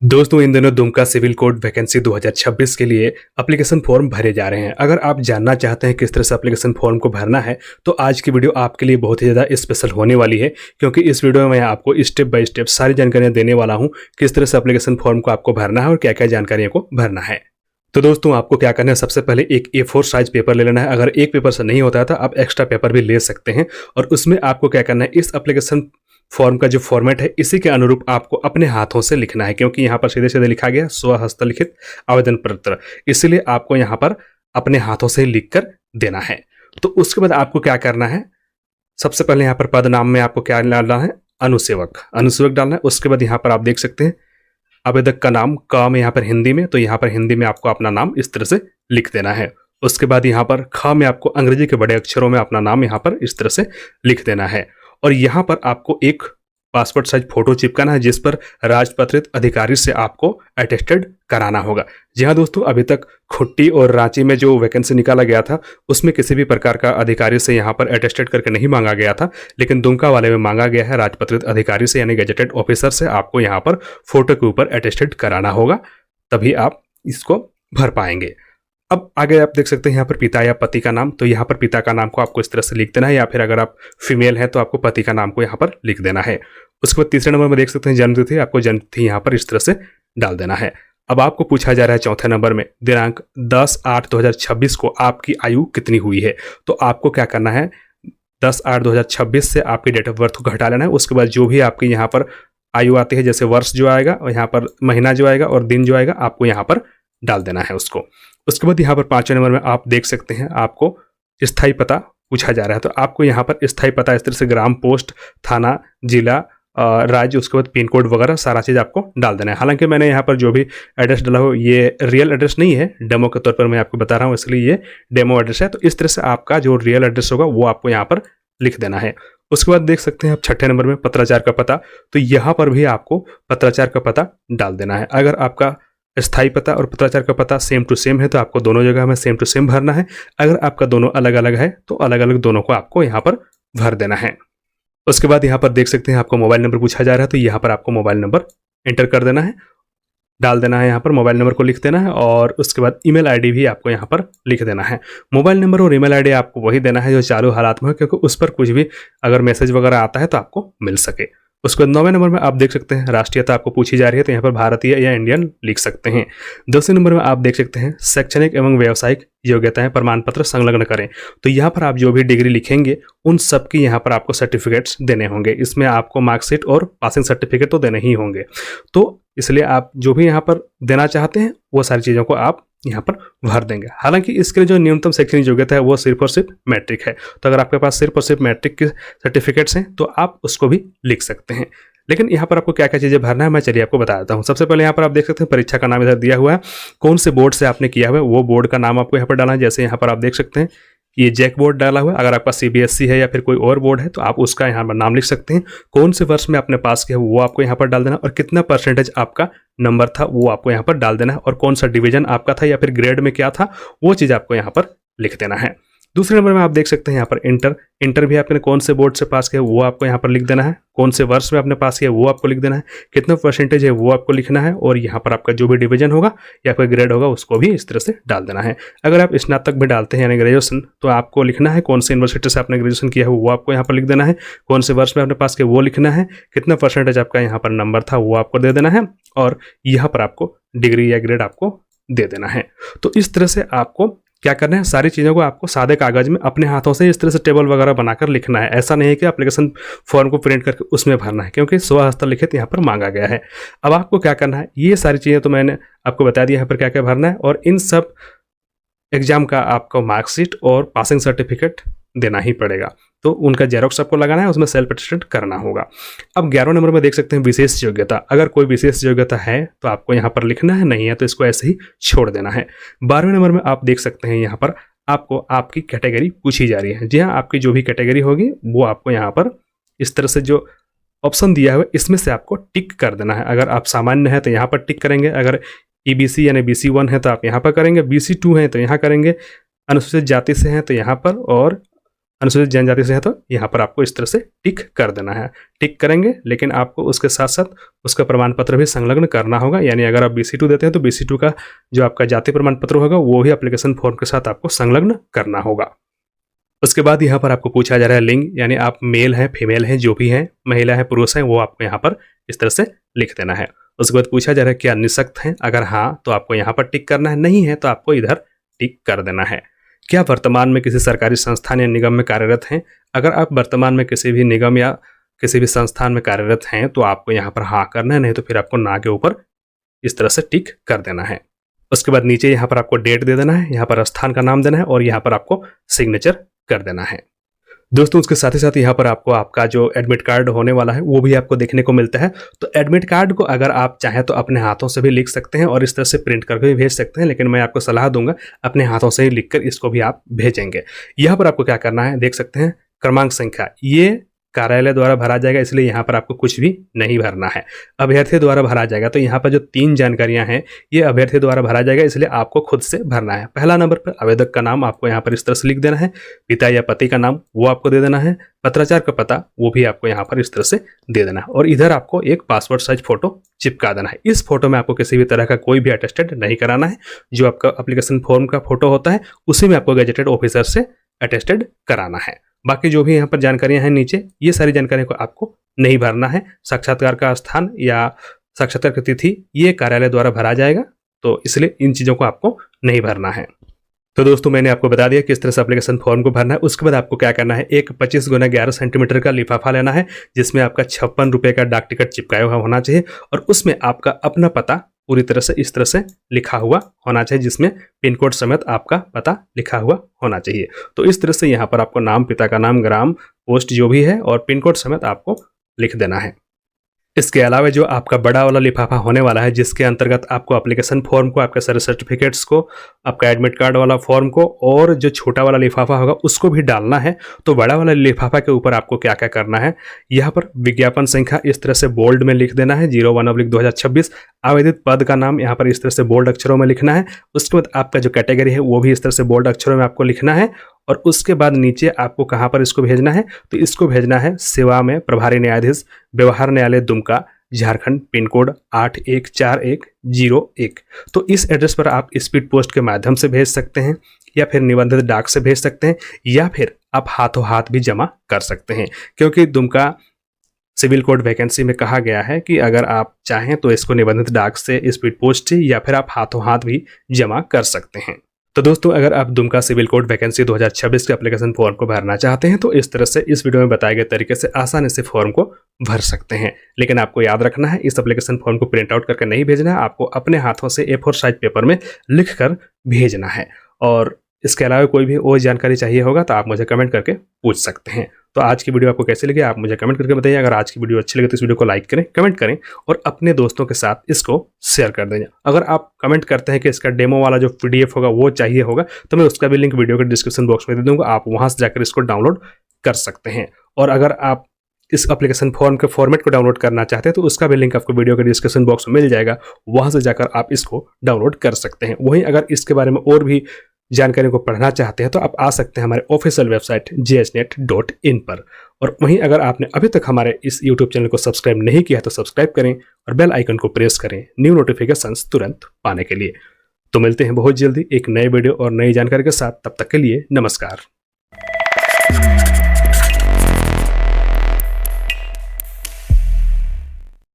दोस्तों, इन दिनों Dumka civil code vacancy 2026 के लिए एप्लीकेशन फॉर्म भरे जा रहे हैं। अगर आप जानना चाहते हैं किस तरह से एप्लीकेशन फॉर्म को भरना है तो आज की वीडियो आपके लिए बहुत ही ज़्यादा स्पेशल होने वाली है, क्योंकि इस वीडियो में मैं आपको स्टेप बाय स्टेप सारी जानकारियां देने वाला हूं किस तरह से एप्लीकेशन फॉर्म को आपको भरना है और क्या क्या जानकारियों को भरना है। तो दोस्तों, आपको क्या करना है, सबसे पहले एक A4 साइज पेपर ले लेना है। अगर एक पेपर से नहीं होता है तो आप एक्स्ट्रा पेपर भी ले सकते हैं और उसमें आपको क्या करना है, इस एप्लीकेशन फॉर्म का जो फॉर्मेट है इसी के अनुरूप आपको अपने हाथों से लिखना है, क्योंकि यहाँ पर सीधे सीधे लिखा गया स्वहस्तलिखित आवेदन पत्र, इसलिए आपको यहाँ पर अपने हाथों से लिख कर देना है। तो उसके बाद आपको क्या करना है, सबसे पहले यहाँ पर पद नाम में आपको क्या डालना है, अनुसेवक डालना है। उसके बाद यहाँ पर आप देख सकते हैं आवेदक का नाम, क में यहाँ पर हिंदी में, तो यहाँ पर हिंदी में आपको अपना नाम इस तरह से लिख देना है। उसके बाद यहाँ पर ख में आपको अंग्रेजी के बड़े अक्षरों में अपना नाम यहाँ पर इस तरह से लिख देना है। और यहाँ पर आपको एक पासपोर्ट साइज फोटो चिपकाना है जिस पर राजपत्रित अधिकारी से आपको अटेस्टेड कराना होगा। जी हाँ दोस्तों, अभी तक खुट्टी और रांची में जो वैकेंसी निकाला गया था उसमें किसी भी प्रकार का अधिकारी से यहाँ पर अटेस्टेड करके नहीं मांगा गया था, लेकिन दुमका वाले में मांगा गया है राजपत्रित अधिकारी से, यानी गेजेटेड ऑफिसर से आपको यहाँ पर फोटो के ऊपर अटेस्टेड कराना होगा, तभी आप इसको भर पाएंगे। अब आगे आप देख सकते हैं यहाँ पर पिता या पति का नाम, तो यहाँ पर पिता का नाम को आपको इस तरह से लिख देना है, या फिर अगर आप फीमेल हैं तो आपको पति का नाम को यहाँ पर लिख देना है। उसके बाद तीसरे नंबर में देख सकते हैं जन्म तिथि, आपको जन्म तिथि यहाँ पर इस तरह से डाल देना है। अब आपको पूछा जा रहा है चौथे नंबर में दिनांक 10/8/2026 को आपकी आयु कितनी हुई है। तो आपको क्या करना है, 10/8/2026 से आपकी डेट ऑफ बर्थ को घटा लेना है। उसके बाद जो भी आपकी यहाँ पर आयु आती है, जैसे वर्ष जो आएगा और यहाँ पर महीना जो आएगा और दिन जो आएगा, आपको यहाँ पर डाल देना है उसको। उसके बाद यहाँ पर पांचवें नंबर में आप देख सकते हैं आपको स्थायी पता पूछा जा रहा है, तो आपको यहाँ पर स्थायी पता इस तरह से ग्राम, पोस्ट, थाना, जिला, राज्य, उसके बाद पिन कोड वगैरह सारा चीज़ आपको डाल देना है। हालांकि मैंने यहाँ पर जो भी एड्रेस डाला हो ये रियल एड्रेस नहीं है, डेमो के तौर पर मैं आपको बता रहा हूँ, इसलिए ये डेमो एड्रेस है। तो इस तरह से आपका जो रियल एड्रेस होगा वो आपको यहाँ पर लिख देना है। उसके बाद देख सकते हैं आप छठे नंबर में पत्राचार का पता, तो यहाँ पर भी आपको पत्राचार का पता डाल देना है। अगर आपका स्थायी पता और पत्राचार का पता सेम टू सेम है तो आपको दोनों जगह में सेम टू सेम भरना है। अगर आपका दोनों अलग अलग है तो अलग अलग दोनों को आपको यहाँ पर भर देना है। उसके बाद यहाँ पर देख सकते हैं आपको मोबाइल नंबर पूछा जा रहा है, तो यहाँ पर आपको मोबाइल नंबर एंटर कर देना है, डाल देना है, यहाँ पर मोबाइल नंबर को लिख देना है। और उसके बाद ईमेल आईडी भी आपको यहाँ पर लिख देना है। मोबाइल नंबर और ईमेल आईडी आपको वही देना है जो चालू हालात में हो, क्योंकि उस पर कुछ भी अगर मैसेज वगैरह आता है तो आपको मिल सके। उसके बाद 9वें नंबर में आप देख सकते हैं राष्ट्रीयता आपको पूछी जा रही है, तो यहाँ पर भारतीय या इंडियन लिख सकते हैं। 10वें नंबर में आप देख सकते हैं शैक्षणिक एवं व्यावसायिक योग्यताएं प्रमाण पत्र संलग्न करें, तो यहाँ पर आप जो भी डिग्री लिखेंगे उन सब की यहाँ पर आपको सर्टिफिकेट्स देने होंगे। इसमें आपको मार्कशीट और पासिंग सर्टिफिकेट तो देने ही होंगे, तो इसलिए आप जो भी यहाँ पर देना चाहते हैं वो सारी चीज़ों को आप यहाँ पर भर देंगे। हालांकि इसके लिए जो न्यूनतम शैक्षणिक योग्यता है वो सिर्फ और सिर्फ मैट्रिक है, तो अगर आपके पास सिर्फ और सिर्फ मैट्रिक के सर्टिफिकेट्स हैं तो आप उसको भी लिख सकते हैं। लेकिन यहाँ पर आपको क्या क्या चीज़ें भरना है मैं चलिए आपको बता देता हूँ। सबसे पहले यहाँ पर आप देख सकते हैं परीक्षा का नाम इधर दिया हुआ है, कौन से बोर्ड से आपने किया हुआ है वो बोर्ड का नाम आपको यहाँ पर डालना है। जैसे यहाँ पर आप देख सकते हैं ये जैक बोर्ड डाला हुआ है, अगर आपका CBSE है या फिर कोई और बोर्ड है तो आप उसका यहाँ पर नाम लिख सकते हैं। कौन से वर्ष में आपने पास किया वो आपको यहाँ पर डाल देना, और कितना परसेंटेज आपका नंबर था वो आपको यहाँ पर डाल देना है, और कौन सा डिवीजन आपका था या फिर ग्रेड में क्या था वो चीज़ आपको यहाँ पर लिख देना है। दूसरे नंबर में आप देख सकते हैं यहाँ पर इंटर भी आपने कौन से बोर्ड से पास किया वो आपको यहाँ पर लिख देना है, कौन से वर्ष में आपने पास किया वो आपको लिख देना है, कितना परसेंटेज है वो आपको लिखना है, और यहाँ पर आपका जो भी डिवीजन होगा या फिर ग्रेड होगा उसको भी इस तरह से डाल देना है। अगर आप स्नातक भी डालते हैं यानी ग्रेजुएशन, तो आपको लिखना है कौन से यूनिवर्सिटी से आपने ग्रेजुएशन किया है वो आपको यहाँ पर लिख देना है, कौन से वर्ष में आपने पास किया वो लिखना है, कितना परसेंटेज आपका यहाँ पर नंबर था वो आपको दे देना है, और यहाँ पर आपको डिग्री या ग्रेड आपको दे देना है। तो इस तरह से आपको क्या करना है, सारी चीज़ों को आपको सादे कागज में अपने हाथों से इस तरह से टेबल वगैरह बनाकर लिखना है। ऐसा नहीं है कि एप्लीकेशन फॉर्म को प्रिंट करके उसमें भरना है, क्योंकि स्वहस्तलिखित यहाँ पर मांगा गया है। अब आपको क्या करना है, ये सारी चीज़ें तो मैंने आपको बता दिया यहाँ पर क्या क्या भरना है, और इन सब एग्जाम का आपको मार्कशीट और पासिंग सर्टिफिकेट देना ही पड़ेगा, तो उनका जेरोक्स आपको लगाना है, उसमें सेल्फ अटेस्टेड करना होगा। अब 11वें नंबर में देख सकते हैं विशेष योग्यता, अगर कोई विशेष योग्यता है तो आपको यहाँ पर लिखना है, नहीं है तो इसको ऐसे ही छोड़ देना है। 12वें नंबर में आप देख सकते हैं यहाँ पर आपको आपकी कैटेगरी पूछी जा रही है। जी हाँ, आपकी जो भी कैटेगरी होगी वो आपको यहाँ पर इस तरह से जो ऑप्शन दिया हुआ है इसमें से आपको टिक कर देना है। अगर आप सामान्य है तो यहाँ पर टिक करेंगे, अगर EBC यानी BC1 है तो आप यहाँ पर करेंगे, BC2 है तो यहाँ करेंगे, अनुसूचित जाति से हैं तो यहाँ पर, और अनुसूचित जनजाति से है तो यहाँ पर आपको इस तरह से टिक कर देना है। टिक करेंगे, लेकिन आपको उसके साथ साथ उसका प्रमाण पत्र भी संलग्न करना होगा। यानी अगर आप BC2 देते हैं तो BC2 का जो आपका जाति प्रमाण पत्र होगा वो भी एप्लीकेशन फॉर्म के साथ आपको संलग्न करना होगा। उसके बाद यहाँ पर आपको पूछा जा रहा है लिंग, यानी आप मेल हैं, फीमेल हैं, जो भी हैं, महिला है, पुरुष हैं, वो आपको यहाँ पर इस तरह से लिख देना है। उसके बाद पूछा जा रहा है क्या निःशक्त हैं, अगर हाँ तो आपको यहाँ पर टिक करना है, नहीं है तो आपको इधर टिक कर देना है। क्या वर्तमान में किसी सरकारी संस्थान या निगम में कार्यरत हैं, अगर आप वर्तमान में किसी भी निगम या किसी भी संस्थान में कार्यरत हैं तो आपको यहाँ पर हाँ करना है, नहीं तो फिर आपको ना के ऊपर इस तरह से टिक कर देना है। उसके बाद नीचे यहाँ पर आपको डेट दे देना है, यहाँ पर स्थान का नाम देना है और यहाँ पर आपको सिग्नेचर कर देना है। दोस्तों उसके साथ ही साथ यहाँ पर आपको आपका जो एडमिट कार्ड होने वाला है वो भी आपको देखने को मिलता है। तो एडमिट कार्ड को अगर आप चाहें तो अपने हाथों से भी लिख सकते हैं और इस तरह से प्रिंट करके भी भेज सकते हैं, लेकिन मैं आपको सलाह दूंगा अपने हाथों से ही लिखकर इसको भी आप भेजेंगे। यहाँ पर आपको क्या करना है, देख सकते हैं क्रमांक संख्या, ये कार्यालय द्वारा भरा जाएगा, इसलिए यहाँ पर आपको कुछ भी नहीं भरना है। अभ्यर्थी द्वारा भरा जाएगा तो यहाँ पर जो 3 जानकारियां हैं ये अभ्यर्थी द्वारा भरा जाएगा, इसलिए आपको खुद से भरना है। पहला नंबर पर आवेदक का नाम आपको यहाँ पर इस तरह से लिख देना है, पिता या पति का नाम वो आपको दे देना है, पत्राचार का पता वो भी आपको यहाँ पर इस तरह से दे देना है और इधर आपको एक पासपोर्ट साइज फोटो चिपका देना है। इस फोटो में आपको किसी भी तरह का कोई भी अटेस्टेड नहीं कराना है, जो आपका एप्लीकेशन फॉर्म का फोटो होता है उसी में आपको गैजेटेड ऑफिसर से अटेस्टेड कराना है। बाकी जो भी यहाँ पर जानकारियां हैं नीचे, ये सारी जानकारियों को आपको नहीं भरना है। साक्षात्कार का स्थान या साक्षात्कार की तिथि ये कार्यालय द्वारा भरा जाएगा, तो इसलिए इन चीज़ों को आपको नहीं भरना है। तो दोस्तों मैंने आपको बता दिया किस तरह से एप्लीकेशन फॉर्म को भरना है। उसके बाद आपको क्या करना है, एक 25 × 11 सेंटीमीटर का लिफाफा लेना है जिसमें आपका 56 रुपये का डाक टिकट चिपकाया हुआ होना चाहिए और उसमें आपका अपना पता पूरी तरह से इस तरह से लिखा हुआ होना चाहिए, जिसमें पिन कोड समेत आपका पता लिखा हुआ होना चाहिए। तो इस तरह से यहाँ पर आपको नाम, पिता का नाम, ग्राम, पोस्ट जो भी है और पिन कोड समेत आपको लिख देना है। इसके अलावा जो आपका बड़ा वाला लिफाफा होने वाला है जिसके अंतर्गत आपको एप्लीकेशन फॉर्म को, आपके सारे सर्टिफिकेट्स को, आपका एडमिट कार्ड वाला फॉर्म को और जो छोटा वाला लिफाफा होगा उसको भी डालना है। तो बड़ा वाला लिफाफा के ऊपर आपको क्या क्या करना है, यहाँ पर विज्ञापन संख्या इस तरह से बोल्ड में लिख देना है 01/2026। आवेदित पद का नाम यहाँ पर इस तरह से बोल्ड अक्षरों में लिखना है। उसके बाद आपका जो कैटेगरी है वो भी इस तरह से बोल्ड अक्षरों में आपको लिखना है और उसके बाद नीचे आपको कहाँ पर इसको भेजना है, तो इसको भेजना है सेवा में प्रभारी न्यायाधीश, व्यवहार न्यायालय दुमका, झारखंड, पिन कोड 814101। तो इस एड्रेस पर आप स्पीड पोस्ट के माध्यम से भेज सकते हैं या फिर निबंधित डाक से भेज सकते हैं या फिर आप हाथों हाथ भी जमा कर सकते हैं, क्योंकि दुमका सिविल कोड वैकेंसी में कहा गया है कि अगर आप चाहें तो इसको निबंधित डाक से, स्पीड पोस्ट से या फिर आप हाथों हाथ भी जमा कर सकते हैं। तो दोस्तों अगर आप दुमका सिविल कोड वैकेंसी 2026 के एप्लीकेशन फॉर्म को भरना चाहते हैं तो इस तरह से इस वीडियो में बताए गए तरीके से आसानी से फॉर्म को भर सकते हैं। लेकिन आपको याद रखना है इस एप्लीकेशन फॉर्म को प्रिंट आउट करके नहीं भेजना है, आपको अपने हाथों से A4 साइज पेपर में लिखकर भेजना है। और इसके अलावा कोई भी और जानकारी चाहिए होगा तो आप मुझे कमेंट करके पूछ सकते हैं। तो आज की वीडियो आपको कैसी लगी आप मुझे कमेंट करके बताइए। अगर आज की वीडियो अच्छी लगे तो इस वीडियो को लाइक करें, कमेंट करें और अपने दोस्तों के साथ इसको शेयर कर दें। अगर आप कमेंट करते हैं कि इसका डेमो वाला जो PDF होगा वो चाहिए होगा तो मैं उसका भी लिंक वीडियो के डिस्क्रिप्शन बॉक्स में दे दूंगा, आप वहां से जाकर इसको डाउनलोड कर सकते हैं। और अगर आप इस एप्लीकेशन फॉर्म के फॉर्मेट को डाउनलोड करना चाहते हैं तो उसका भी लिंक आपको वीडियो के डिस्क्रिप्शन बॉक्स में मिल जाएगा, वहां से जाकर आप इसको डाउनलोड कर सकते हैं। वहीं अगर इसके बारे में और भी जानकारी को पढ़ना चाहते हैं तो आप आ सकते हैं हमारे ऑफिशियल वेबसाइट jhnet.in पर। और वहीं अगर आपने अभी तक हमारे इस YouTube चैनल को सब्सक्राइब नहीं किया तो सब्सक्राइब करें और बेल आइकन को प्रेस करें न्यू नोटिफिकेशंस तुरंत पाने के लिए। तो मिलते हैं बहुत जल्दी एक नए वीडियो और नई जानकारी के साथ, तब तक के लिए नमस्कार।